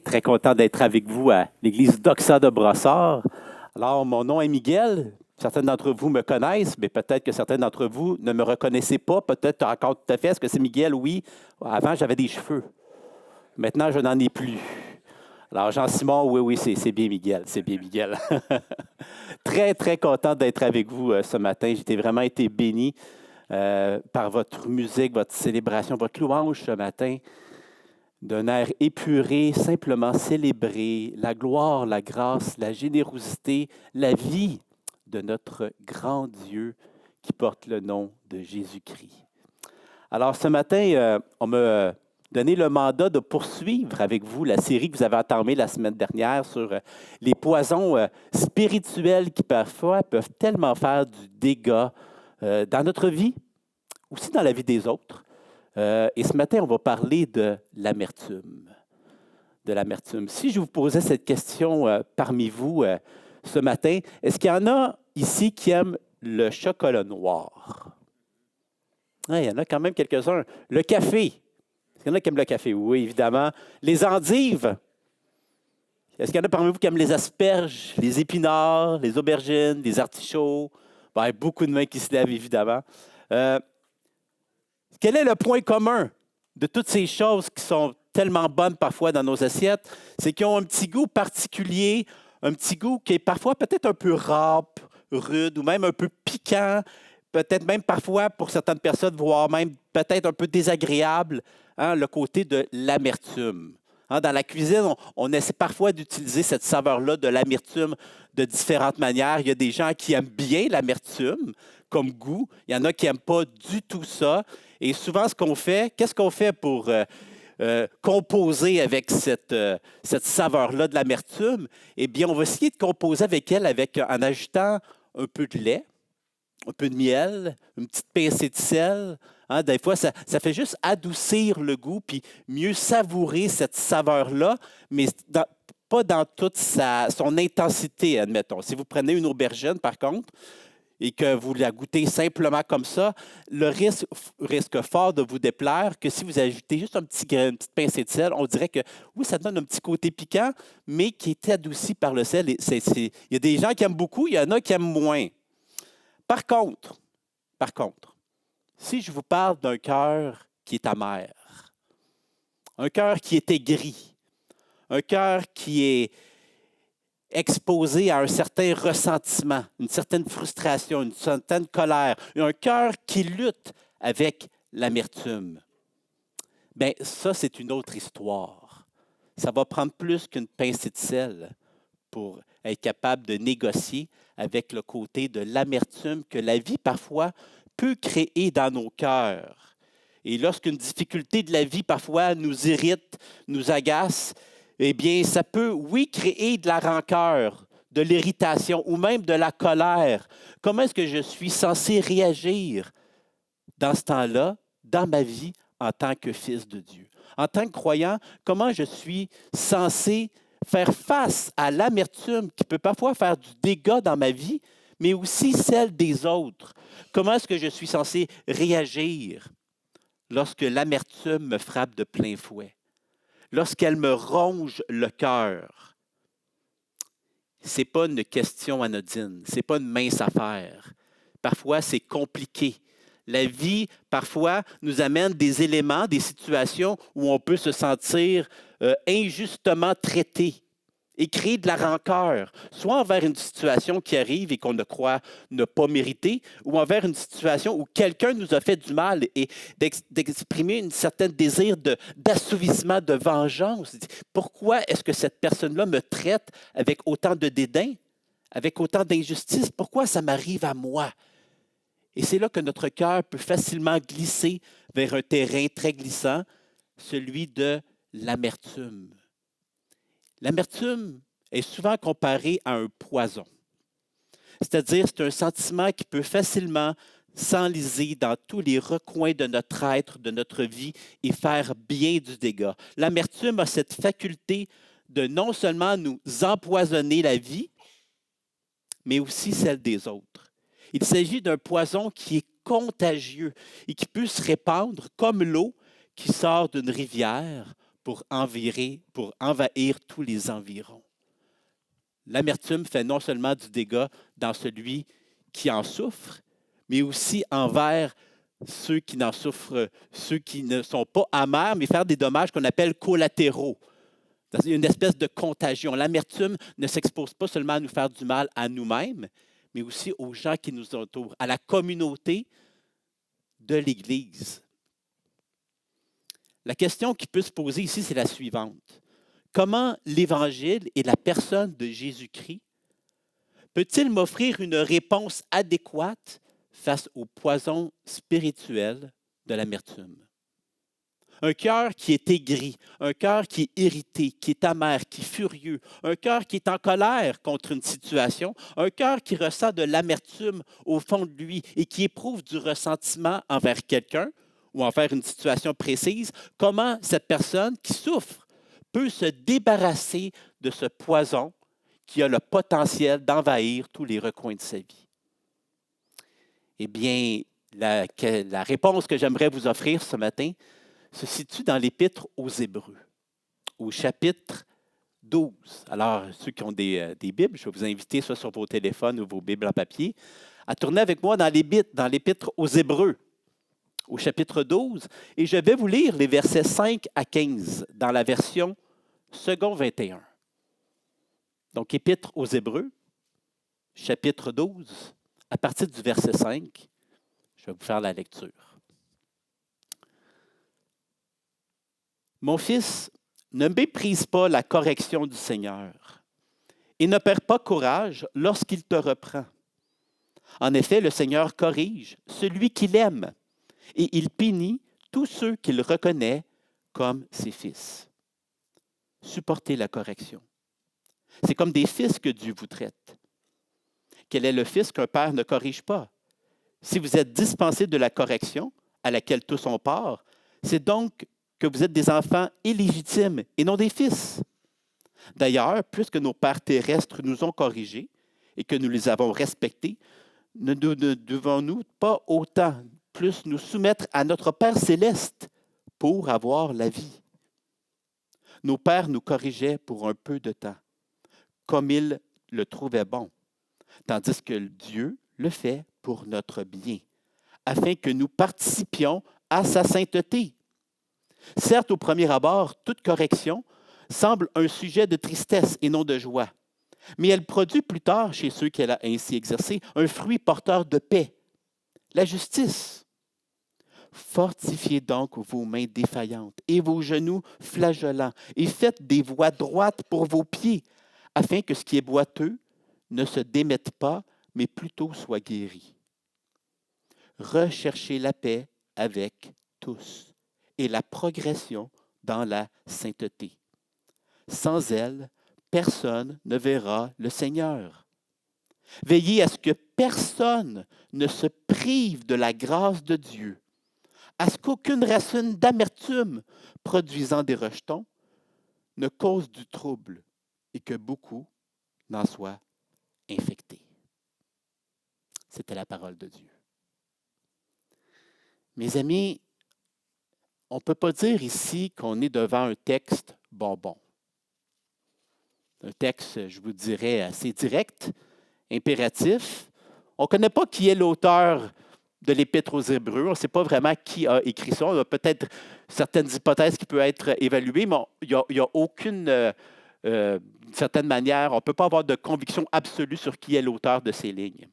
Très content d'être avec vous à l'église Doxa de Brossard. Alors, mon nom est Miguel. Certains d'entre vous me connaissent, mais peut-être que certains d'entre vous ne me reconnaissez pas. Peut-être encore tout à fait. Est-ce que c'est Miguel? Oui. Avant, j'avais des cheveux. Maintenant, je n'en ai plus. Alors, Jean-Simon, oui, oui, c'est bien Miguel. C'est bien Miguel. Très, très content d'être avec vous ce matin. J'ai vraiment été béni par votre musique, votre célébration, votre louange ce matin. D'un air épuré, simplement célébrer la gloire, la grâce, la générosité, la vie de notre grand Dieu qui porte le nom de Jésus-Christ. Alors ce matin, on m'a donné le mandat de poursuivre avec vous la série que vous avez entamée la semaine dernière sur les poisons spirituels qui parfois peuvent tellement faire du dégât dans notre vie, aussi dans la vie des autres. Et ce matin, on va parler de l'amertume. De l'amertume. Si je vous posais cette question parmi vous ce matin, est-ce qu'il y en a ici qui aiment le chocolat noir? Il y en a quand même quelques-uns. Le café. Est-ce qu'il y en a qui aiment le café? Oui, évidemment. Les endives. Est-ce qu'il y en a parmi vous qui aiment les asperges, les épinards, les aubergines, les artichauts? Ben, beaucoup de mains qui se lèvent, évidemment. Quel est le point commun de toutes ces choses qui sont tellement bonnes parfois dans nos assiettes? C'est qu'ils ont un petit goût particulier, un petit goût qui est parfois peut-être un peu râpe, rude ou même un peu piquant, peut-être même parfois pour certaines personnes, voire même peut-être un peu désagréable, hein, le côté de l'amertume. Hein, dans la cuisine, on essaie parfois d'utiliser cette saveur-là de l'amertume de différentes manières. Il y a des gens qui aiment bien l'amertume comme goût. Il y en a qui n'aiment pas du tout ça. Et souvent, ce qu'on fait, qu'est-ce qu'on fait pour composer avec cette saveur-là de l'amertume? Eh bien, on va essayer de composer avec elle en ajoutant un peu de lait, un peu de miel, une petite pincée de sel. Hein, des fois, ça fait juste adoucir le goût puis mieux savourer cette saveur-là, mais pas dans toute son intensité, admettons. Si vous prenez une aubergine, par contre, et que vous la goûtez simplement comme ça, le risque fort de vous déplaire que si vous ajoutez juste une petite pincée de sel, on dirait que oui, ça donne un petit côté piquant, mais qui est adouci par le sel. Il y a des gens qui aiment beaucoup, il y en a qui aiment moins. Par contre, si je vous parle d'un cœur qui est amer, un cœur qui est aigri, un cœur qui est exposé à un certain ressentiment, une certaine frustration, une certaine colère, un cœur qui lutte avec l'amertume, bien, ça, c'est une autre histoire. Ça va prendre plus qu'une pincée de sel pour être capable de négocier avec le côté de l'amertume que la vie, parfois, peut créer dans nos cœurs. Et lorsqu'une difficulté de la vie, parfois, nous irrite, nous agace, eh bien, ça peut, oui, créer de la rancœur, de l'irritation ou même de la colère. Comment est-ce que je suis censé réagir dans ce temps-là, dans ma vie, en tant que fils de Dieu? En tant que croyant, comment je suis censé faire face à l'amertume qui peut parfois faire du dégât dans ma vie, mais aussi celle des autres? Comment est-ce que je suis censé réagir lorsque l'amertume me frappe de plein fouet? Lorsqu'elle me ronge le cœur, ce n'est pas une question anodine, ce n'est pas une mince affaire. Parfois, c'est compliqué. La vie, parfois, nous amène des éléments, des situations où on peut se sentir injustement traité et créer de la rancœur, soit envers une situation qui arrive et qu'on ne croit ne pas mériter, ou envers une situation où quelqu'un nous a fait du mal et d'exprimer un certain désir d'assouvissement, de vengeance. Pourquoi est-ce que cette personne-là me traite avec autant de dédain, avec autant d'injustice? Pourquoi ça m'arrive à moi? Et c'est là que notre cœur peut facilement glisser vers un terrain très glissant, celui de l'amertume. L'amertume est souvent comparée à un poison. C'est-à-dire, c'est un sentiment qui peut facilement s'enliser dans tous les recoins de notre être, de notre vie et faire bien du dégât. L'amertume a cette faculté de non seulement nous empoisonner la vie, mais aussi celle des autres. Il s'agit d'un poison qui est contagieux et qui peut se répandre comme l'eau qui sort d'une rivière pour envahir tous les environs. L'amertume fait non seulement du dégât dans celui qui en souffre, mais aussi envers ceux qui n'en souffrent, ceux qui ne sont pas amers, mais faire des dommages qu'on appelle collatéraux. Il y a une espèce de contagion. L'amertume ne s'expose pas seulement à nous faire du mal à nous-mêmes, mais aussi aux gens qui nous entourent, à la communauté de l'Église. La question qui peut se poser ici, c'est la suivante. Comment l'Évangile et la personne de Jésus-Christ peut-il m'offrir une réponse adéquate face au poison spirituel de l'amertume? Un cœur qui est aigri, un cœur qui est irrité, qui est amer, qui est furieux, un cœur qui est en colère contre une situation, un cœur qui ressent de l'amertume au fond de lui et qui éprouve du ressentiment envers quelqu'un ou envers une situation précise, comment cette personne qui souffre peut se débarrasser de ce poison qui a le potentiel d'envahir tous les recoins de sa vie? Eh bien, la réponse que j'aimerais vous offrir ce matin se situe dans l'Épître aux Hébreux, au chapitre 12. Alors, ceux qui ont des Bibles, je vais vous inviter, soit sur vos téléphones ou vos Bibles en papier, à tourner avec moi dans l'Épître aux Hébreux, au chapitre 12, et je vais vous lire les versets 5 à 15 dans la version second 21. Donc, Épître aux Hébreux, chapitre 12, à partir du verset 5, je vais vous faire la lecture. Mon fils, ne méprise pas la correction du Seigneur et ne perds pas courage lorsqu'il te reprend. En effet, le Seigneur corrige celui qu'il aime et il punit tous ceux qu'il reconnaît comme ses fils. Supportez la correction. C'est comme des fils que Dieu vous traite. Quel est le fils qu'un père ne corrige pas? Si vous êtes dispensés de la correction à laquelle tous ont part, c'est donc que vous êtes des enfants illégitimes et non des fils. D'ailleurs, puisque nos pères terrestres nous ont corrigés et que nous les avons respectés, ne devons-nous pas autant plus nous soumettre à notre Père céleste pour avoir la vie? Nos pères nous corrigeaient pour un peu de temps, comme ils le trouvaient bon, tandis que Dieu le fait pour notre bien, afin que nous participions à sa sainteté. Certes, au premier abord, toute correction semble un sujet de tristesse et non de joie, mais elle produit plus tard, chez ceux qu'elle a ainsi exercés, un fruit porteur de paix, la justice. Fortifiez donc vos mains défaillantes et vos genoux flageolants, et faites des voies droites pour vos pieds, afin que ce qui est boiteux ne se démette pas, mais plutôt soit guéri. Recherchez la paix avec tous et la progression dans la sainteté. Sans elle, personne ne verra le Seigneur. Veillez à ce que personne ne se prive de la grâce de Dieu, à ce qu'aucune racine d'amertume produisant des rejetons ne cause du trouble et que beaucoup n'en soient infectés. C'était la parole de Dieu. Mes amis, on ne peut pas dire ici qu'on est devant un texte bonbon. Un texte, je vous dirais, assez direct, impératif. On ne connaît pas qui est l'auteur de l'Épître aux Hébreux. On ne sait pas vraiment qui a écrit ça. On a peut-être certaines hypothèses qui peuvent être évaluées, mais il n'y a aucune, d'une certaine manière, on ne peut pas avoir de conviction absolue sur qui est l'auteur de ces lignes.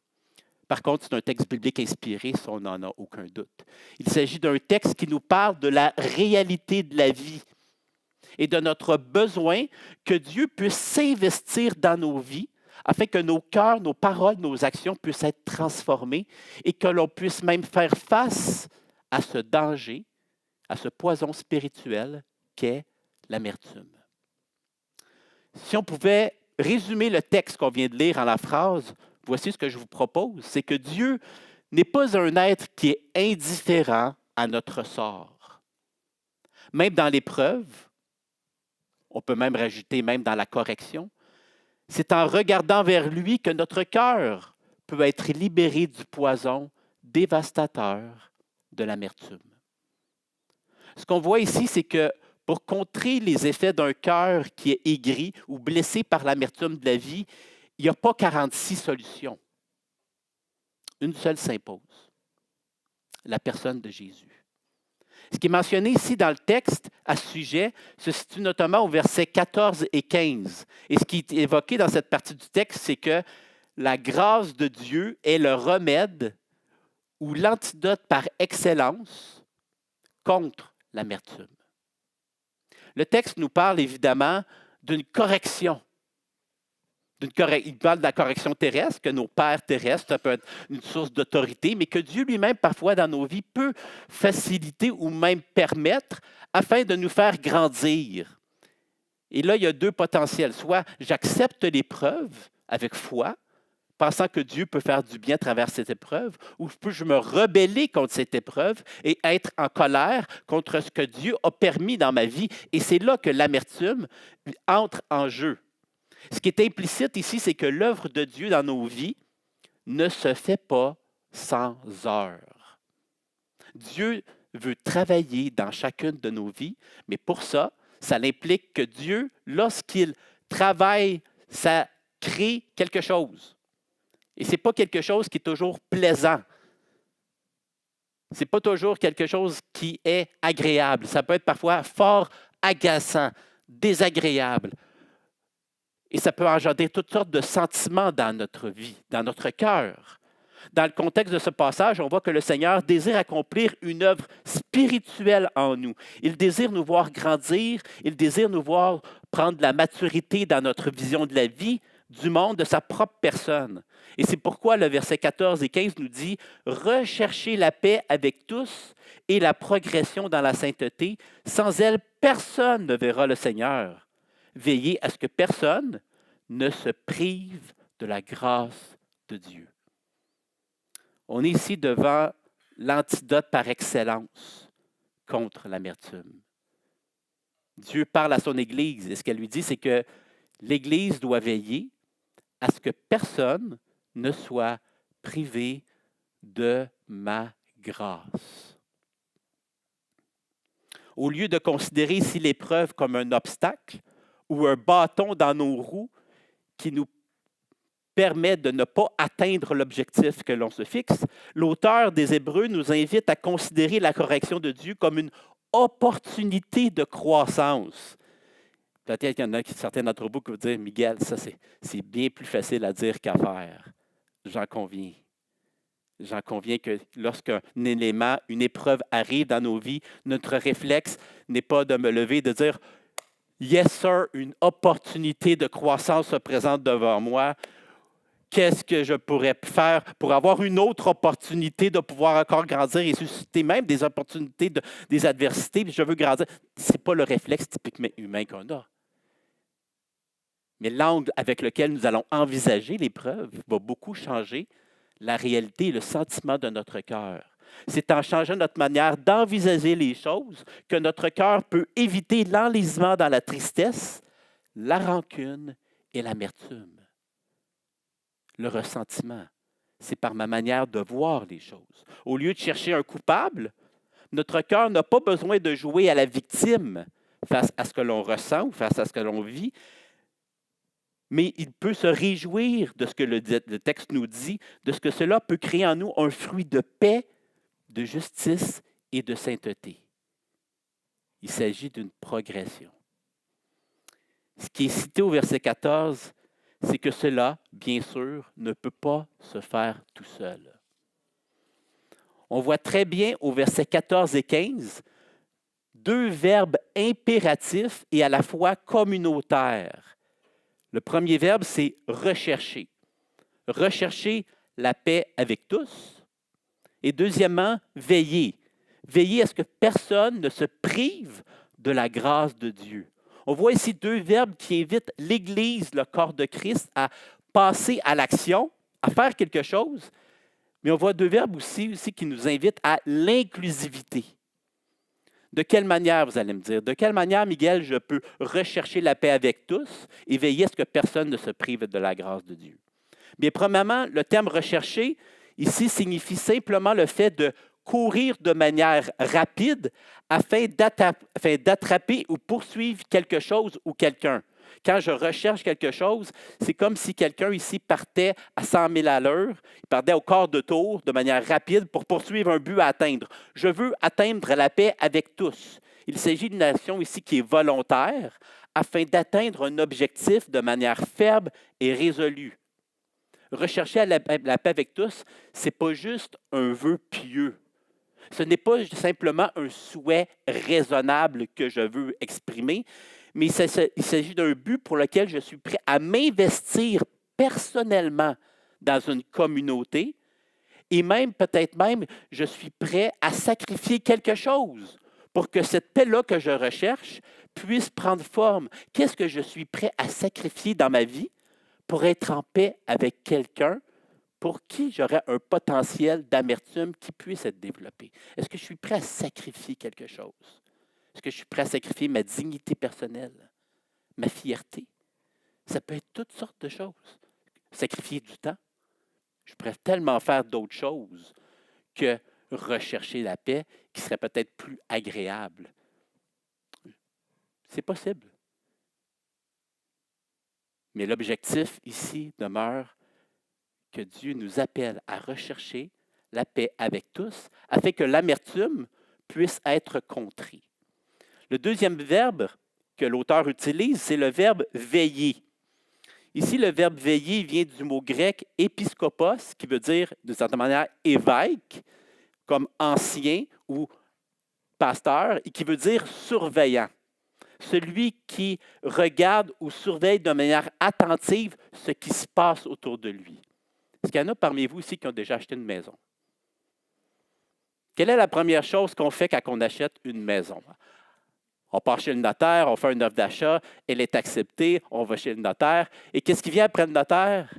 Par contre, c'est un texte biblique inspiré, ça, on n'en a aucun doute. Il s'agit d'un texte qui nous parle de la réalité de la vie et de notre besoin que Dieu puisse s'investir dans nos vies afin que nos cœurs, nos paroles, nos actions puissent être transformées et que l'on puisse même faire face à ce danger, à ce poison spirituel qu'est l'amertume. Si on pouvait résumer le texte qu'on vient de lire en la phrase, voici ce que je vous propose, c'est que Dieu n'est pas un être qui est indifférent à notre sort. Même dans l'épreuve, on peut même rajouter même dans la correction, c'est en regardant vers lui que notre cœur peut être libéré du poison dévastateur de l'amertume. Ce qu'on voit ici, c'est que pour contrer les effets d'un cœur qui est aigri ou blessé par l'amertume de la vie, il n'y a pas 46 solutions. Une seule s'impose, la personne de Jésus. Ce qui est mentionné ici dans le texte à ce sujet se situe notamment au verset 14 et 15. Et ce qui est évoqué dans cette partie du texte, c'est que la grâce de Dieu est le remède ou l'antidote par excellence contre l'amertume. Le texte nous parle évidemment d'une correction. Il parle de la correction terrestre, que nos pères terrestres, ça peut être une source d'autorité, mais que Dieu lui-même, parfois dans nos vies, peut faciliter ou même permettre afin de nous faire grandir. Et là, il y a deux potentiels. Soit j'accepte l'épreuve avec foi, pensant que Dieu peut faire du bien à travers cette épreuve, ou je me rebeller contre cette épreuve et être en colère contre ce que Dieu a permis dans ma vie. Et c'est là que l'amertume entre en jeu. Ce qui est implicite ici, c'est que l'œuvre de Dieu dans nos vies ne se fait pas sans heure. Dieu veut travailler dans chacune de nos vies, mais pour ça, ça implique que Dieu, lorsqu'il travaille, ça crée quelque chose. Et ce n'est pas quelque chose qui est toujours plaisant. Ce n'est pas toujours quelque chose qui est agréable. Ça peut être parfois fort agaçant, désagréable. Et ça peut engendrer toutes sortes de sentiments dans notre vie, dans notre cœur. Dans le contexte de ce passage, on voit que le Seigneur désire accomplir une œuvre spirituelle en nous. Il désire nous voir grandir, il désire nous voir prendre de la maturité dans notre vision de la vie, du monde, de sa propre personne. Et c'est pourquoi le verset 14 et 15 nous dit « Recherchez la paix avec tous et la progression dans la sainteté. Sans elle, personne ne verra le Seigneur. Veillez à ce que personne ne se prive de la grâce de Dieu. » On est ici devant l'antidote par excellence contre l'amertume. Dieu parle à son Église et ce qu'elle lui dit, c'est que l'Église doit veiller à ce que personne ne soit privé de ma grâce. Au lieu de considérer ici l'épreuve comme un obstacle ou un bâton dans nos roues qui nous permet de ne pas atteindre l'objectif que l'on se fixe, l'auteur des Hébreux nous invite à considérer la correction de Dieu comme une opportunité de croissance. Peut-être qu'il y en a certains d'entre vous qui vont dire « Miguel, ça c'est bien plus facile à dire qu'à faire. » J'en conviens. J'en conviens que lorsqu'un élément, une épreuve arrive dans nos vies, notre réflexe n'est pas de me lever et de dire « Yes, sir, une opportunité de croissance se présente devant moi. Qu'est-ce que je pourrais faire pour avoir une autre opportunité de pouvoir encore grandir et susciter même des opportunités, des adversités, puis je veux grandir. » Ce n'est pas le réflexe typiquement humain qu'on a. Mais l'angle avec lequel nous allons envisager l'épreuve va beaucoup changer la réalité et le sentiment de notre cœur. C'est en changeant notre manière d'envisager les choses que notre cœur peut éviter l'enlisement dans la tristesse, la rancune et l'amertume. Le ressentiment, c'est par ma manière de voir les choses. Au lieu de chercher un coupable, notre cœur n'a pas besoin de jouer à la victime face à ce que l'on ressent ou face à ce que l'on vit, mais il peut se réjouir de ce que le texte nous dit, de ce que cela peut créer en nous un fruit de paix, de justice et de sainteté. Il s'agit d'une progression. Ce qui est cité au verset 14, c'est que cela, bien sûr, ne peut pas se faire tout seul. On voit très bien au verset 14 et 15 deux verbes impératifs et à la fois communautaires. Le premier verbe, c'est rechercher. Rechercher la paix avec tous. Et deuxièmement, veiller. Veiller à ce que personne ne se prive de la grâce de Dieu. On voit ici deux verbes qui invitent l'Église, le corps de Christ, à passer à l'action, à faire quelque chose. Mais on voit deux verbes aussi qui nous invitent à l'inclusivité. De quelle manière, vous allez me dire, de quelle manière, Miguel, je peux rechercher la paix avec tous et veiller à ce que personne ne se prive de la grâce de Dieu? Bien, premièrement, le terme rechercher, ici, signifie simplement le fait de courir de manière rapide afin d'attraper ou poursuivre quelque chose ou quelqu'un. Quand je recherche quelque chose, c'est comme si quelqu'un ici partait à 100 000 à l'heure, il partait au quart de tour de manière rapide pour poursuivre un but à atteindre. Je veux atteindre la paix avec tous. Il s'agit d'une action ici qui est volontaire afin d'atteindre un objectif de manière ferme et résolue. Rechercher la paix avec tous, ce n'est pas juste un vœu pieux. Ce n'est pas simplement un souhait raisonnable que je veux exprimer, mais il s'agit d'un but pour lequel je suis prêt à m'investir personnellement dans une communauté et même, peut-être même, je suis prêt à sacrifier quelque chose pour que cette paix-là que je recherche puisse prendre forme. Qu'est-ce que je suis prêt à sacrifier dans ma vie pour être en paix avec quelqu'un pour qui j'aurais un potentiel d'amertume qui puisse être développé? Est-ce que je suis prêt à sacrifier quelque chose? Est-ce que je suis prêt à sacrifier ma dignité personnelle, ma fierté? Ça peut être toutes sortes de choses. Sacrifier du temps. Je pourrais tellement faire d'autres choses que rechercher la paix qui serait peut-être plus agréable. C'est possible. Mais l'objectif ici demeure que Dieu nous appelle à rechercher la paix avec tous afin que l'amertume puisse être contrée. Le deuxième verbe que l'auteur utilise, c'est le verbe veiller. Ici, le verbe veiller vient du mot grec épiscopos, qui veut dire, d'une certaine manière, évêque, comme ancien ou pasteur, et qui veut dire surveillant. Celui qui regarde ou surveille de manière attentive ce qui se passe autour de lui. Est-ce qu'il y en a parmi vous ici qui ont déjà acheté une maison? Quelle est la première chose qu'on fait quand on achète une maison? On part chez le notaire, on fait une offre d'achat, elle est acceptée, on va chez le notaire. Et qu'est-ce qui vient après le notaire?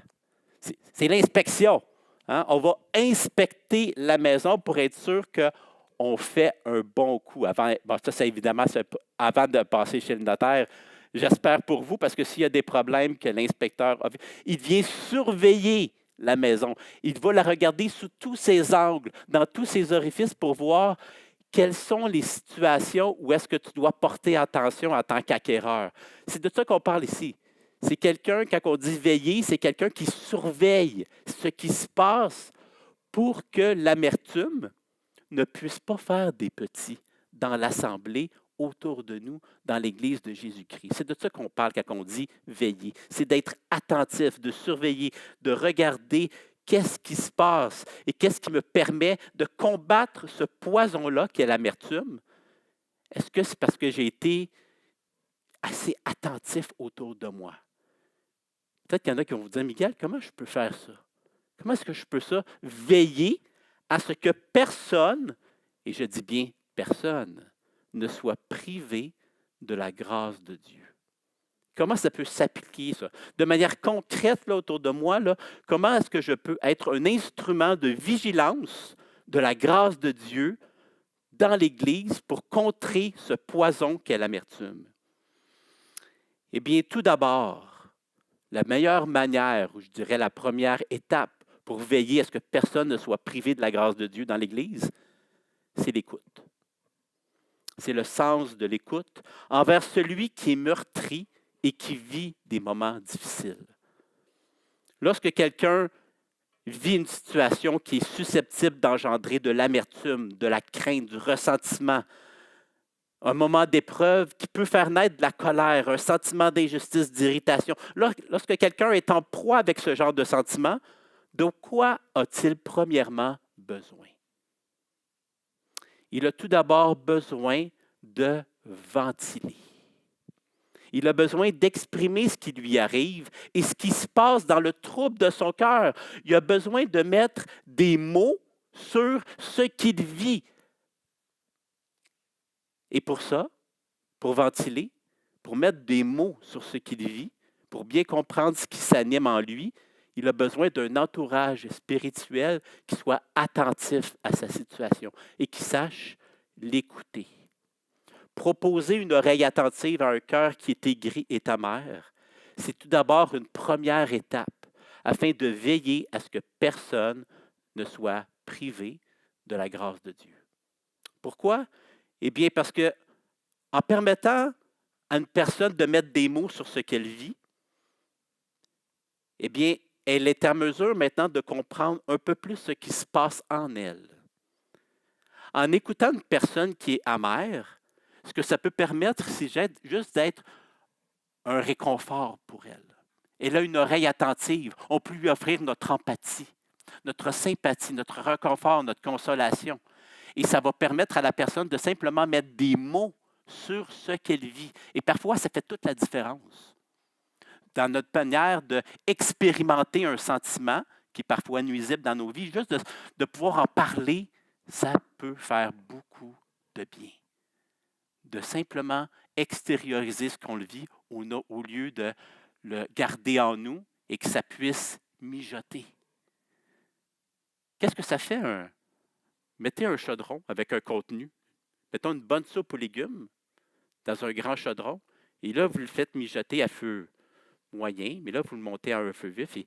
C'est l'inspection. Hein? On va inspecter la maison pour être sûr qu'on fait un bon coup. Ça, évidemment, c'est avant de passer chez le notaire. J'espère pour vous, parce que s'il y a des problèmes que l'inspecteur a, il vient surveiller la maison. Il va la regarder sous tous ses angles, dans tous ses orifices pour voir quelles sont les situations où est-ce que tu dois porter attention en tant qu'acquéreur. C'est de ça qu'on parle ici. C'est quelqu'un, quand on dit veiller, c'est quelqu'un qui surveille ce qui se passe pour que l'amertume ne puisse pas faire des petits dans l'assemblée autour de nous, dans l'Église de Jésus-Christ. C'est de ça qu'on parle quand on dit veiller. C'est d'être attentif, de surveiller, de regarder qu'est-ce qui se passe et qu'est-ce qui me permet de combattre ce poison-là qui est l'amertume. Est-ce que c'est parce que j'ai été assez attentif autour de moi? Peut-être qu'il y en a qui vont vous dire, Miguel, comment je peux faire ça? Comment est-ce que je peux ça? Veiller à ce que personne, et je dis bien personne, ne soit privé de la grâce de Dieu. Comment ça peut s'appliquer, ça? De manière concrète, là, autour de moi, là, comment est-ce que je peux être un instrument de vigilance de la grâce de Dieu dans l'Église pour contrer ce poison qu'est l'amertume? Eh bien, tout d'abord, la meilleure manière, ou je dirais la première étape pour veiller à ce que personne ne soit privé de la grâce de Dieu dans l'Église, c'est l'écoute. C'est le sens de l'écoute envers celui qui est meurtri et qui vit des moments difficiles. Lorsque quelqu'un vit une situation qui est susceptible d'engendrer de l'amertume, de la crainte, du ressentiment, un moment d'épreuve qui peut faire naître de la colère, un sentiment d'injustice, d'irritation. Lorsque quelqu'un est en proie avec ce genre de sentiment, de quoi a-t-il premièrement besoin? Il a tout d'abord besoin de ventiler. Il a besoin d'exprimer ce qui lui arrive et ce qui se passe dans le trouble de son cœur. Il a besoin de mettre des mots sur ce qu'il vit. Et pour ça, pour ventiler, pour mettre des mots sur ce qu'il vit, pour bien comprendre ce qui s'anime en lui, il a besoin d'un entourage spirituel qui soit attentif à sa situation et qui sache l'écouter. Proposer une oreille attentive à un cœur qui est aigri et amer, c'est tout d'abord une première étape afin de veiller à ce que personne ne soit privé de la grâce de Dieu. Pourquoi? Eh bien, parce que en permettant à une personne de mettre des mots sur ce qu'elle vit, eh bien, elle est à mesure maintenant de comprendre un peu plus ce qui se passe en elle. En écoutant une personne qui est amère, ce que ça peut permettre, c'est juste d'être un réconfort pour elle. Elle a une oreille attentive. On peut lui offrir notre empathie, notre sympathie, notre réconfort, notre consolation. Et ça va permettre à la personne de simplement mettre des mots sur ce qu'elle vit. Et parfois, ça fait toute la différence dans notre manière d'expérimenter un sentiment qui est parfois nuisible dans nos vies. Juste de pouvoir en parler, ça peut faire beaucoup de bien. De simplement extérioriser ce qu'on le vit au lieu de le garder en nous et que ça puisse mijoter. Qu'est-ce que ça fait? Mettez un chaudron avec un contenu. Mettons une bonne soupe aux légumes dans un grand chaudron. Et là, vous le faites mijoter à feu moyen, mais là, vous le montez à un feu vif. Et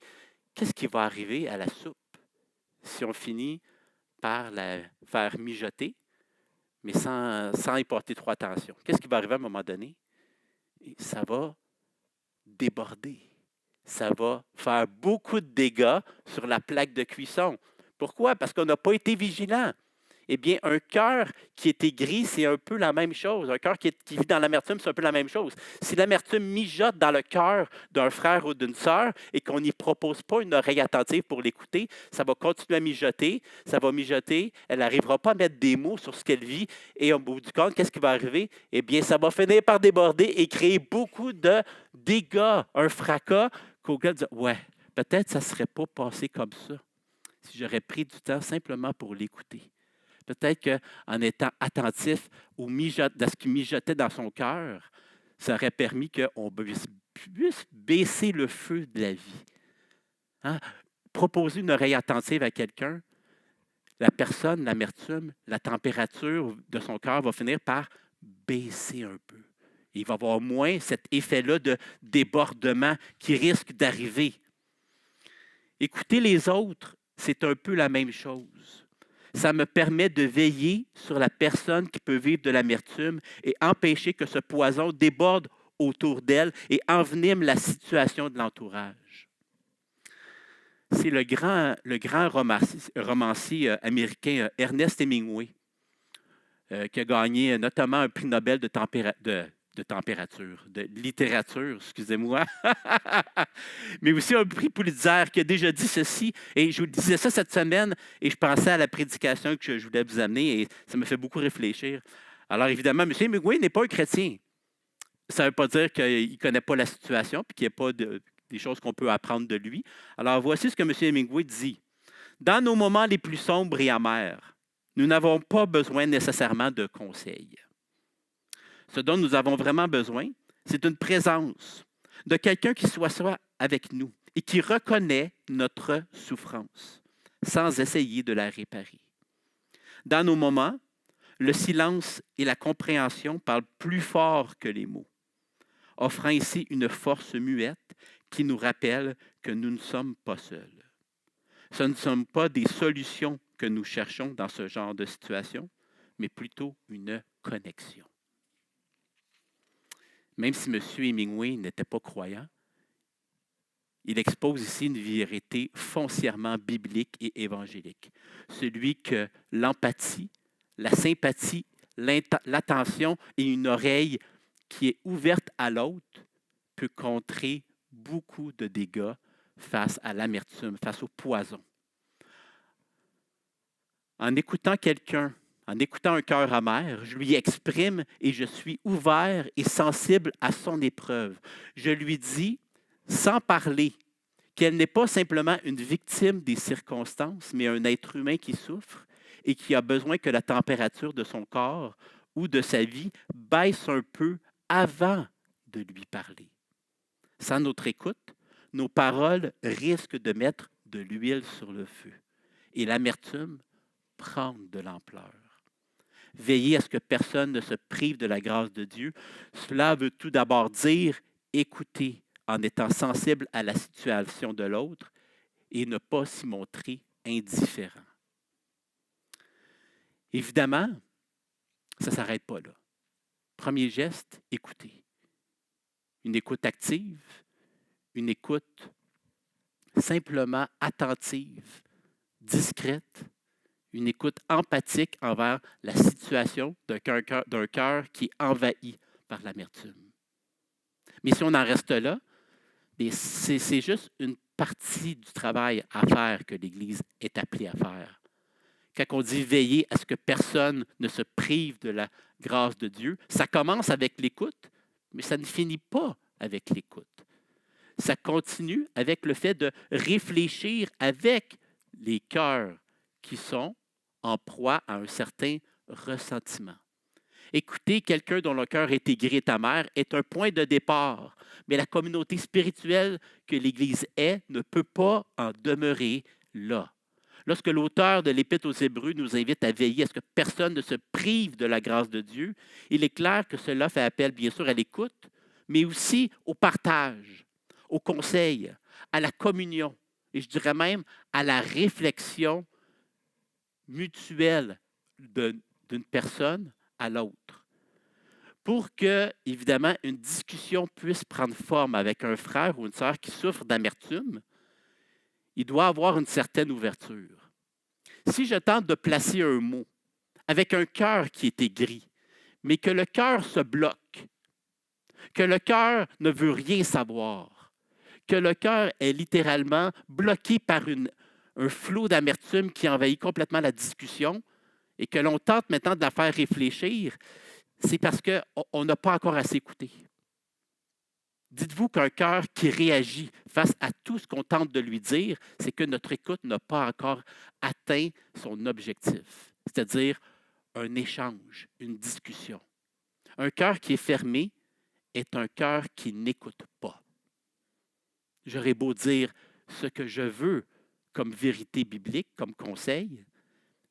qu'est-ce qui va arriver à la soupe si on finit par la faire mijoter, mais sans y porter trop attention? Qu'est-ce qui va arriver à un moment donné? Et ça va déborder. Ça va faire beaucoup de dégâts sur la plaque de cuisson. Pourquoi? Parce qu'on n'a pas été vigilant. Eh bien, un cœur qui est aigri, c'est un peu la même chose. Un cœur qui vit dans l'amertume, c'est un peu la même chose. Si l'amertume mijote dans le cœur d'un frère ou d'une sœur et qu'on n'y propose pas une oreille attentive pour l'écouter, ça va continuer à mijoter, ça va mijoter, elle n'arrivera pas à mettre des mots sur ce qu'elle vit et au bout du compte, qu'est-ce qui va arriver? Eh bien, ça va finir par déborder et créer beaucoup de dégâts, un fracas qu'au gars dit « Ouais, peut-être ça ne serait pas passé comme ça si j'aurais pris du temps simplement pour l'écouter. » Peut-être qu'en étant attentif à ce qui mijotait dans son cœur, ça aurait permis qu'on puisse baisser le feu de la vie. Hein? Proposer une oreille attentive à quelqu'un, la personne, l'amertume, la température de son cœur va finir par baisser un peu. Il va y avoir moins cet effet-là de débordement qui risque d'arriver. Écouter les autres, c'est un peu la même chose. Ça me permet de veiller sur la personne qui peut vivre de l'amertume et empêcher que ce poison déborde autour d'elle et envenime la situation de l'entourage. C'est le grand romancier américain Ernest Hemingway qui a gagné notamment un prix Nobel de littérature, excusez-moi, mais aussi un prix Pulitzer qui a déjà dit ceci, et je vous disais ça cette semaine, et je pensais à la prédication que je voulais vous amener, et ça me fait beaucoup réfléchir. Alors évidemment, M. Hemingway n'est pas un chrétien. Ça ne veut pas dire qu'il ne connaît pas la situation, puis qu'il n'y a pas des choses qu'on peut apprendre de lui. Alors voici ce que M. Hemingway dit. Dans nos moments les plus sombres et amers, nous n'avons pas besoin nécessairement de conseils. Ce dont nous avons vraiment besoin, c'est une présence de quelqu'un qui soit avec nous et qui reconnaît notre souffrance sans essayer de la réparer. Dans nos moments, le silence et la compréhension parlent plus fort que les mots, offrant ici une force muette qui nous rappelle que nous ne sommes pas seuls. Ce ne sont pas des solutions que nous cherchons dans ce genre de situation, mais plutôt une connexion. Même si M. Hemingway n'était pas croyant, il expose ici une vérité foncièrement biblique et évangélique. Celui que l'empathie, la sympathie, l'attention et une oreille qui est ouverte à l'autre peut contrer beaucoup de dégâts face à l'amertume, face au poison. En écoutant quelqu'un, en écoutant un cœur amer, je lui exprime et je suis ouvert et sensible à son épreuve. Je lui dis, sans parler, qu'elle n'est pas simplement une victime des circonstances, mais un être humain qui souffre et qui a besoin que la température de son corps ou de sa vie baisse un peu avant de lui parler. Sans notre écoute, nos paroles risquent de mettre de l'huile sur le feu et l'amertume prendre de l'ampleur. Veiller à ce que personne ne se prive de la grâce de Dieu, cela veut tout d'abord dire écouter en étant sensible à la situation de l'autre et ne pas s'y montrer indifférent. Évidemment, ça ne s'arrête pas là. Premier geste, écouter. Une écoute active, une écoute simplement attentive, discrète, une écoute empathique envers la situation d'un cœur qui est envahi par l'amertume. Mais si on en reste là, c'est juste une partie du travail à faire que l'Église est appelée à faire. Quand on dit veiller à ce que personne ne se prive de la grâce de Dieu, ça commence avec l'écoute, mais ça ne finit pas avec l'écoute. Ça continue avec le fait de réfléchir avec les cœurs qui sont en proie à un certain ressentiment. Écouter quelqu'un dont le cœur est aigri et amer est un point de départ, mais la communauté spirituelle que l'Église est ne peut pas en demeurer là. Lorsque l'auteur de l'Épître aux Hébreux nous invite à veiller à ce que personne ne se prive de la grâce de Dieu, il est clair que cela fait appel bien sûr à l'écoute, mais aussi au partage, au conseil, à la communion, et je dirais même à la réflexion mutuelle d'une personne à l'autre. Pour que, évidemment, une discussion puisse prendre forme avec un frère ou une sœur qui souffre d'amertume, il doit avoir une certaine ouverture. Si je tente de placer un mot avec un cœur qui est aigri, mais que le cœur se bloque, que le cœur ne veut rien savoir, que le cœur est littéralement bloqué par un flot d'amertume qui envahit complètement la discussion et que l'on tente maintenant de la faire réfléchir, c'est parce qu'on n'a pas encore assez écouté. Dites-vous qu'un cœur qui réagit face à tout ce qu'on tente de lui dire, c'est que notre écoute n'a pas encore atteint son objectif, c'est-à-dire un échange, une discussion. Un cœur qui est fermé est un cœur qui n'écoute pas. J'aurais beau dire ce que je veux comme vérité biblique, comme conseil,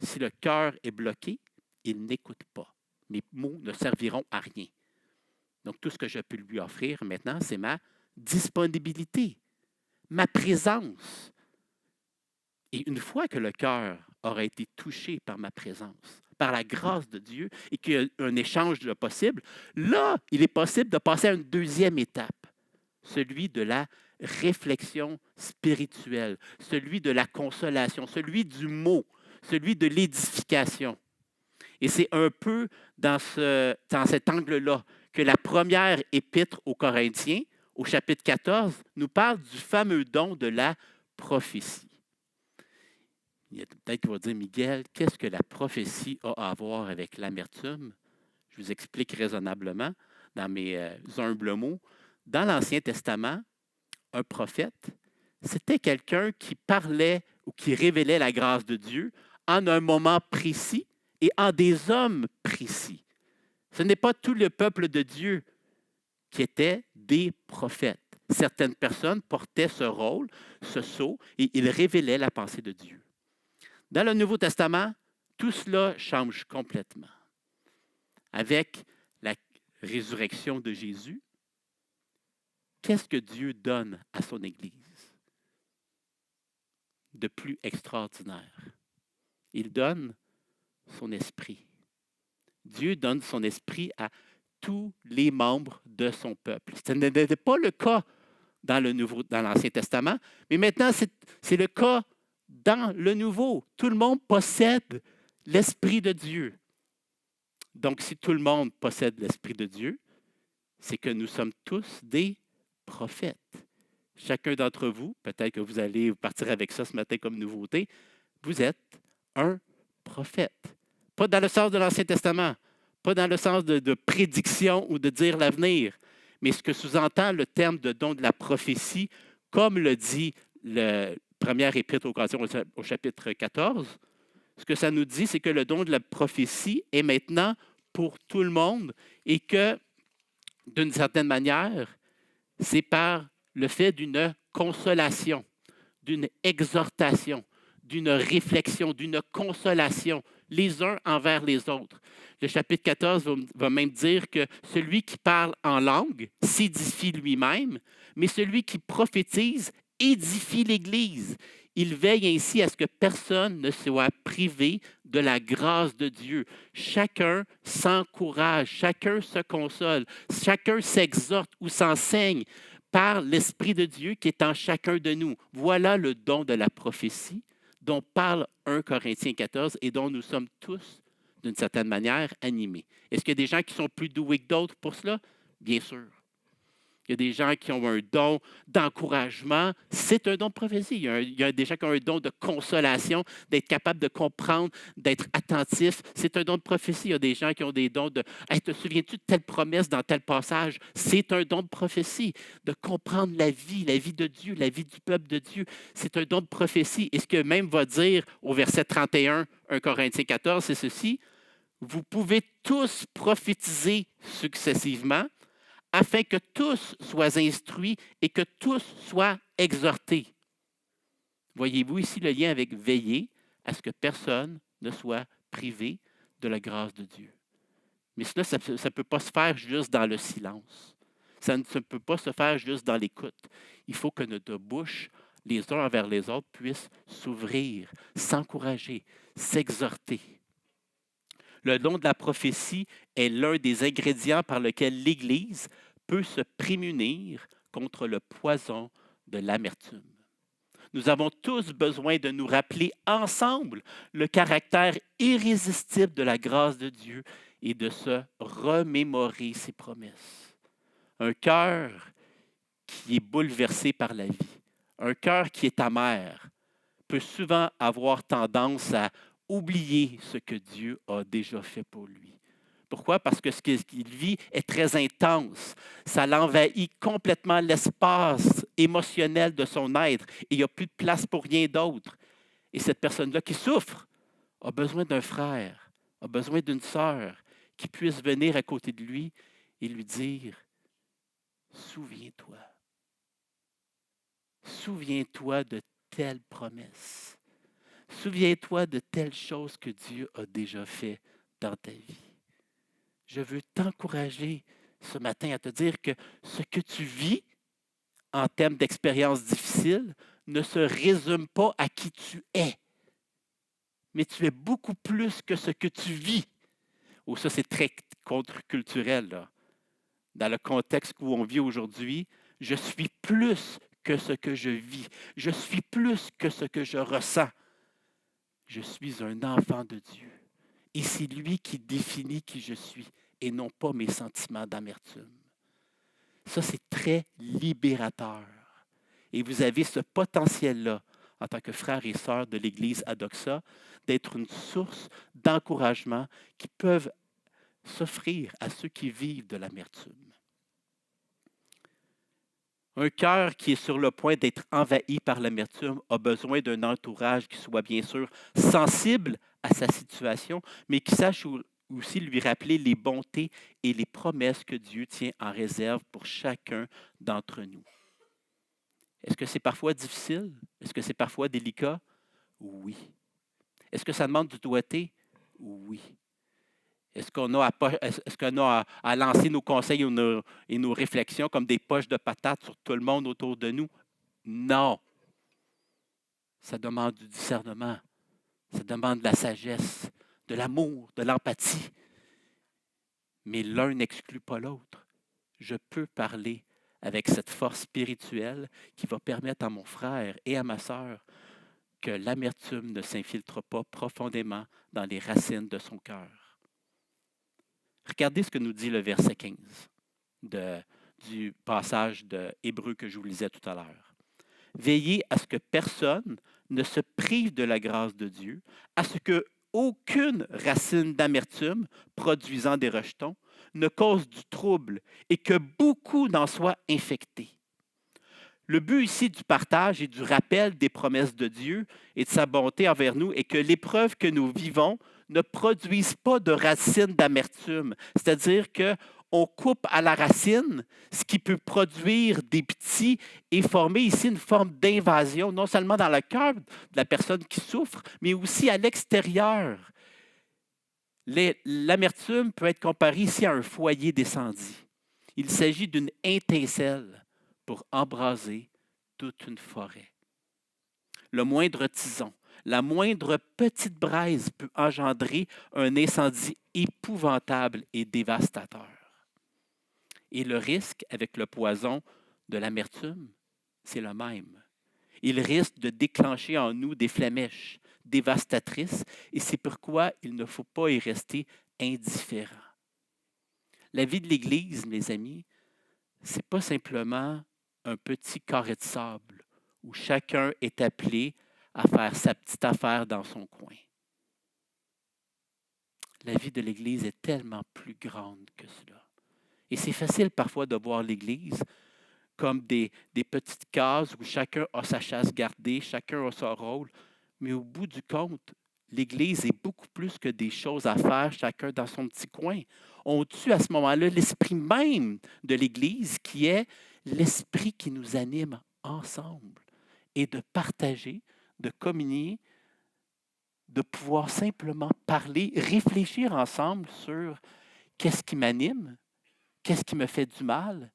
si le cœur est bloqué, il n'écoute pas. Mes mots ne serviront à rien. Donc, tout ce que je peux lui offrir maintenant, c'est ma disponibilité, ma présence. Et une fois que le cœur aura été touché par ma présence, par la grâce de Dieu, et qu'il y a un échange de possible, là, il est possible de passer à une deuxième étape, celui de la réflexion spirituelle, celui de la consolation, celui du mot, celui de l'édification. Et c'est un peu dans cet angle-là que la première épître aux Corinthiens, au chapitre 14, nous parle du fameux don de la prophétie. Il y a peut-être qui va dire, Miguel, qu'est-ce que la prophétie a à voir avec l'amertume? Je vous explique raisonnablement dans mes humbles mots. Dans l'Ancien Testament, un prophète, c'était quelqu'un qui parlait ou qui révélait la grâce de Dieu en un moment précis et en des hommes précis. Ce n'est pas tout le peuple de Dieu qui était des prophètes. Certaines personnes portaient ce rôle, ce sceau, et ils révélaient la pensée de Dieu. Dans le Nouveau Testament, tout cela change complètement. Avec la résurrection de Jésus, qu'est-ce que Dieu donne à son Église de plus extraordinaire? Il donne son esprit. Dieu donne son esprit à tous les membres de son peuple. Ce n'était pas le cas dans l'Ancien Testament, mais maintenant, c'est le cas dans le Nouveau. Tout le monde possède l'Esprit de Dieu. Donc, si tout le monde possède l'Esprit de Dieu, c'est que nous sommes tous des prophètes. Chacun d'entre vous, peut-être que vous allez partir avec ça ce matin comme nouveauté, vous êtes un prophète. Pas dans le sens de l'Ancien Testament, pas dans le sens de prédiction ou de dire l'avenir, mais ce que sous-entend le terme de don de la prophétie, comme le dit le première épître aux Corinthiens au chapitre 14, ce que ça nous dit, c'est que le don de la prophétie est maintenant pour tout le monde et que, d'une certaine manière, c'est par le fait d'une consolation, d'une exhortation, d'une réflexion, d'une consolation, les uns envers les autres. Le chapitre 14 va même dire que celui qui parle en langue s'édifie lui-même, mais celui qui prophétise édifie l'Église. Il veille ainsi à ce que personne ne soit privé de la grâce de Dieu. Chacun s'encourage, chacun se console, chacun s'exhorte ou s'enseigne par l'Esprit de Dieu qui est en chacun de nous. Voilà le don de la prophétie dont parle 1 Corinthiens 14 et dont nous sommes tous, d'une certaine manière, animés. Est-ce qu'il y a des gens qui sont plus doués que d'autres pour cela? Bien sûr. Il y a des gens qui ont un don d'encouragement. C'est un don de prophétie. Il y a des gens qui ont un don de consolation, d'être capable de comprendre, d'être attentif. C'est un don de prophétie. Il y a des gens qui ont des dons de hey, te souviens-tu de telle promesse dans tel passage? C'est un don de prophétie. De comprendre la vie de Dieu, la vie du peuple de Dieu. C'est un don de prophétie. Et ce que même va dire au verset 31, 1 Corinthiens 14, c'est ceci. Vous pouvez tous prophétiser successivement, afin que tous soient instruits et que tous soient exhortés. Voyez-vous ici le lien avec veiller à ce que personne ne soit privé de la grâce de Dieu. Mais cela, ça ne peut pas se faire juste dans le silence. Ça ne peut pas se faire juste dans l'écoute. Il faut que notre bouche, les uns envers les autres, puissent s'ouvrir, s'encourager, s'exhorter. Le don de la prophétie est l'un des ingrédients par lequel l'Église peut se prémunir contre le poison de l'amertume. Nous avons tous besoin de nous rappeler ensemble le caractère irrésistible de la grâce de Dieu et de se remémorer ses promesses. Un cœur qui est bouleversé par la vie, un cœur qui est amer, peut souvent avoir tendance à oublier ce que Dieu a déjà fait pour lui. Pourquoi? Parce que ce qu'il vit est très intense. Ça l'envahit complètement l'espace émotionnel de son être et il n'y a plus de place pour rien d'autre. Et cette personne-là qui souffre a besoin d'un frère, a besoin d'une sœur qui puisse venir à côté de lui et lui dire « Souviens-toi. Souviens-toi de telle promesse. Souviens-toi de telle chose que Dieu a déjà fait dans ta vie. » Je veux t'encourager ce matin à te dire que ce que tu vis en termes d'expériences difficiles ne se résume pas à qui tu es, mais tu es beaucoup plus que ce que tu vis. Oh, ça, c'est très contre-culturel, là. Dans le contexte où on vit aujourd'hui, je suis plus que ce que je vis. Je suis plus que ce que je ressens. Je suis un enfant de Dieu. Et c'est lui qui définit qui je suis et non pas mes sentiments d'amertume. Ça, c'est très libérateur. Et vous avez ce potentiel-là, en tant que frères et sœurs de l'Église Adoxa, d'être une source d'encouragement qui peuvent s'offrir à ceux qui vivent de l'amertume. Un cœur qui est sur le point d'être envahi par l'amertume a besoin d'un entourage qui soit bien sûr sensible à sa situation, mais qui sache aussi lui rappeler les bontés et les promesses que Dieu tient en réserve pour chacun d'entre nous. Est-ce que c'est parfois difficile? Est-ce que c'est parfois délicat? Oui. Est-ce que ça demande du doigté? Oui. Est-ce qu'on a à lancer nos conseils et nos réflexions comme des poches de patates sur tout le monde autour de nous? Non. Ça demande du discernement. Ça demande de la sagesse, de l'amour, de l'empathie. Mais l'un n'exclut pas l'autre. Je peux parler avec cette force spirituelle qui va permettre à mon frère et à ma sœur que l'amertume ne s'infiltre pas profondément dans les racines de son cœur. Regardez ce que nous dit le verset 15 du passage de Hébreux que je vous lisais tout à l'heure. Veillez à ce que personne ne se prive de la grâce de Dieu, à ce que aucune racine d'amertume produisant des rejetons ne cause du trouble et que beaucoup n'en soient infectés. Le but ici du partage et du rappel des promesses de Dieu et de sa bonté envers nous est que l'épreuve que nous vivons ne produise pas de racines d'amertume. C'est-à-dire qu'on coupe à la racine ce qui peut produire des petits et former ici une forme d'invasion, non seulement dans le cœur de la personne qui souffre, mais aussi à l'extérieur. L'amertume peut être comparée ici à un foyer d'incendie. Il s'agit d'une étincelle pour embraser toute une forêt. le moindre tison, la moindre petite braise peut engendrer un incendie épouvantable et dévastateur. Et le risque avec le poison de l'amertume, c'est le même. Il risque de déclencher en nous des flammèches dévastatrices et c'est pourquoi il ne faut pas y rester indifférent. La vie de l'Église, mes amis, ce n'est pas simplement un petit carré de sable où chacun est appelé à faire sa petite affaire dans son coin. La vie de l'Église est tellement plus grande que cela. Et c'est facile parfois de voir l'Église comme des petites cases où chacun a sa chasse gardée, chacun a son rôle. Mais au bout du compte, l'Église est beaucoup plus que des choses à faire, chacun dans son petit coin. On tue à ce moment-là l'esprit même de l'Église qui est l'esprit qui nous anime ensemble et de partager, de communier, de pouvoir simplement parler, réfléchir ensemble sur qu'est-ce qui m'anime, qu'est-ce qui me fait du mal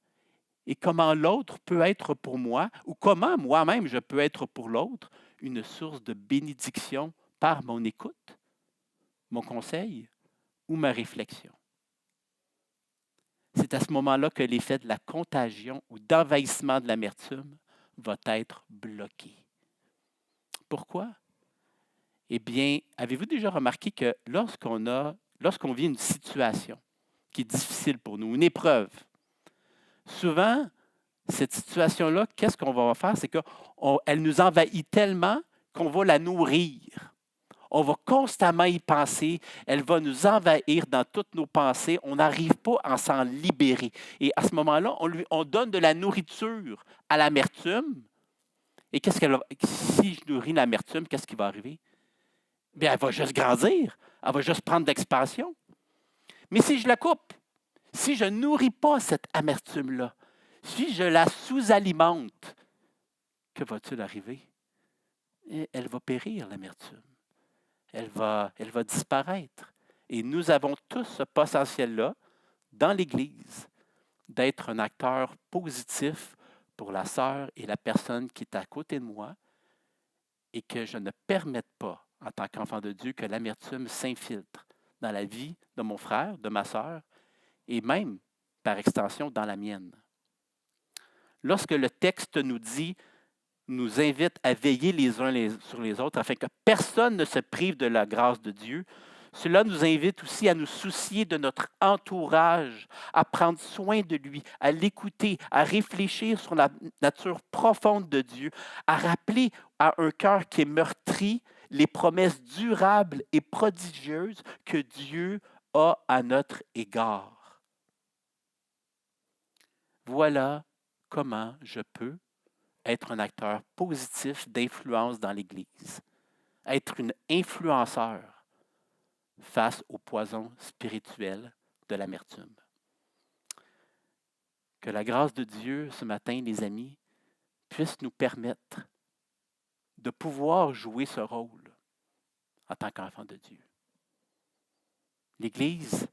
et comment l'autre peut être pour moi ou comment moi-même je peux être pour l'autre une source de bénédiction par mon écoute, mon conseil ou ma réflexion. C'est à ce moment-là que l'effet de la contagion ou d'envahissement de l'amertume va être bloqué. Pourquoi? Eh bien, avez-vous déjà remarqué que lorsqu'on vit une situation qui est difficile pour nous, une épreuve, souvent, cette situation-là, qu'est-ce qu'on va faire? C'est qu'elle nous envahit tellement qu'on va la nourrir. On va constamment y penser. Elle va nous envahir dans toutes nos pensées. On n'arrive pas à s'en libérer. Et à ce moment-là, on donne de la nourriture à l'amertume. Et si je nourris l'amertume, qu'est-ce qui va arriver? Bien, elle va juste grandir. Elle va juste prendre d'expansion. Mais si je la coupe, si je ne nourris pas cette amertume-là, si je la sous-alimente, que va-t-il arriver? Elle va périr, l'amertume. Elle va disparaître. Et nous avons tous ce potentiel-là, dans l'Église, d'être un acteur positif pour la sœur et la personne qui est à côté de moi et que je ne permette pas, en tant qu'enfant de Dieu, que l'amertume s'infiltre dans la vie de mon frère, de ma sœur et même, par extension, dans la mienne. Lorsque le texte nous invite à veiller les uns sur les autres afin que personne ne se prive de la grâce de Dieu, cela nous invite aussi à nous soucier de notre entourage, à prendre soin de lui, à l'écouter, à réfléchir sur la nature profonde de Dieu, à rappeler à un cœur qui est meurtri les promesses durables et prodigieuses que Dieu a à notre égard. Voilà comment je peux être un acteur positif d'influence dans l'Église, être une influenceur face au poison spirituel de l'amertume. Que la grâce de Dieu ce matin, les amis, puisse nous permettre de pouvoir jouer ce rôle en tant qu'enfant de Dieu. L'Église,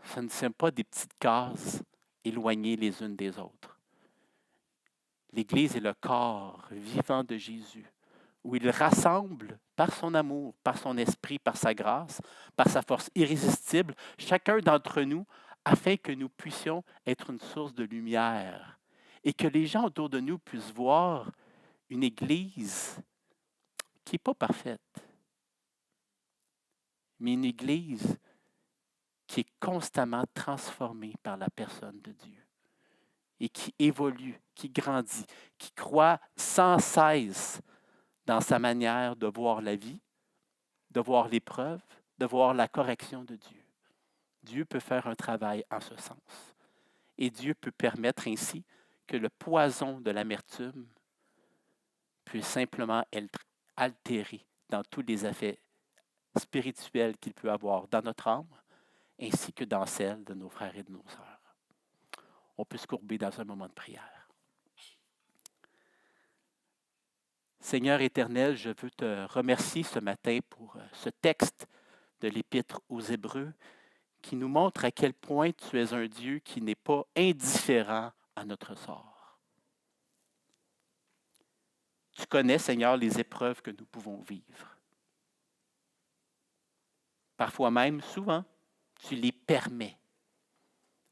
ce ne sont pas des petites cases éloignées les unes des autres. L'Église est le corps vivant de Jésus, où il rassemble par son amour, par son esprit, par sa grâce, par sa force irrésistible, chacun d'entre nous, afin que nous puissions être une source de lumière et que les gens autour de nous puissent voir une Église qui n'est pas parfaite, mais une Église qui est constamment transformée par la personne de Dieu et qui évolue, qui grandit, qui croît sans cesse dans sa manière de voir la vie, de voir l'épreuve, de voir la correction de Dieu. Dieu peut faire un travail en ce sens. Et Dieu peut permettre ainsi que le poison de l'amertume puisse simplement être altéré dans tous les effets spirituels qu'il peut avoir dans notre âme, ainsi que dans celle de nos frères et de nos sœurs. On peut se courber dans un moment de prière. Seigneur éternel, je veux te remercier ce matin pour ce texte de l'Épître aux Hébreux qui nous montre à quel point tu es un Dieu qui n'est pas indifférent à notre sort. Tu connais, Seigneur, les épreuves que nous pouvons vivre. Parfois même, souvent, tu les permets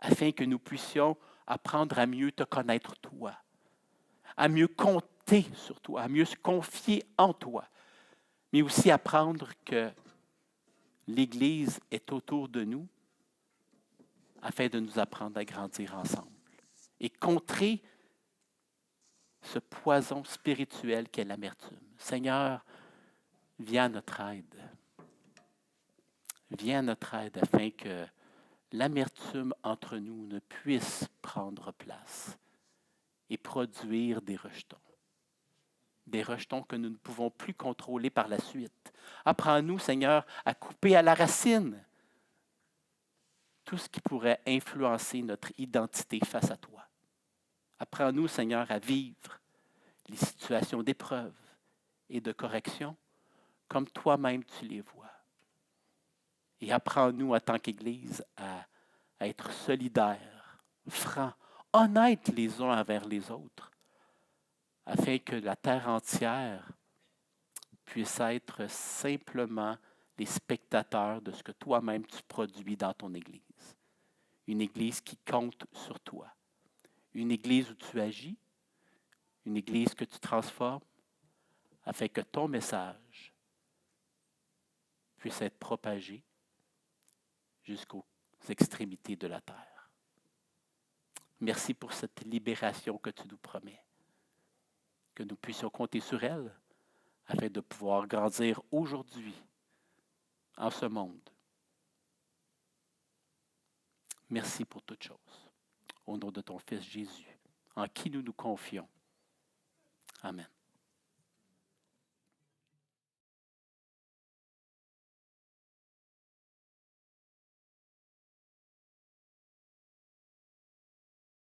afin que nous puissions apprendre à mieux te connaître toi, à mieux compter sur toi, à mieux se confier en toi, mais aussi apprendre que l'Église est autour de nous afin de nous apprendre à grandir ensemble et contrer ce poison spirituel qu'est l'amertume. Seigneur, viens à notre aide. Viens à notre aide afin que l'amertume entre nous ne puisse prendre place et produire des rejetons. Des rejetons que nous ne pouvons plus contrôler par la suite. Apprends-nous, Seigneur, à couper à la racine tout ce qui pourrait influencer notre identité face à toi. Apprends-nous, Seigneur, à vivre les situations d'épreuve et de correction comme toi-même tu les vois. Et apprends-nous, en tant qu'Église, à être solidaires, francs, honnêtes les uns envers les autres, afin que la terre entière puisse être simplement les spectateurs de ce que toi-même tu produis dans ton Église. Une Église qui compte sur toi. Une Église où tu agis, une Église que tu transformes, afin que ton message puisse être propagé jusqu'aux extrémités de la terre. Merci pour cette libération que tu nous promets, que nous puissions compter sur elle afin de pouvoir grandir aujourd'hui en ce monde. Merci pour toutes choses. Au nom de ton Fils Jésus, en qui nous nous confions. Amen.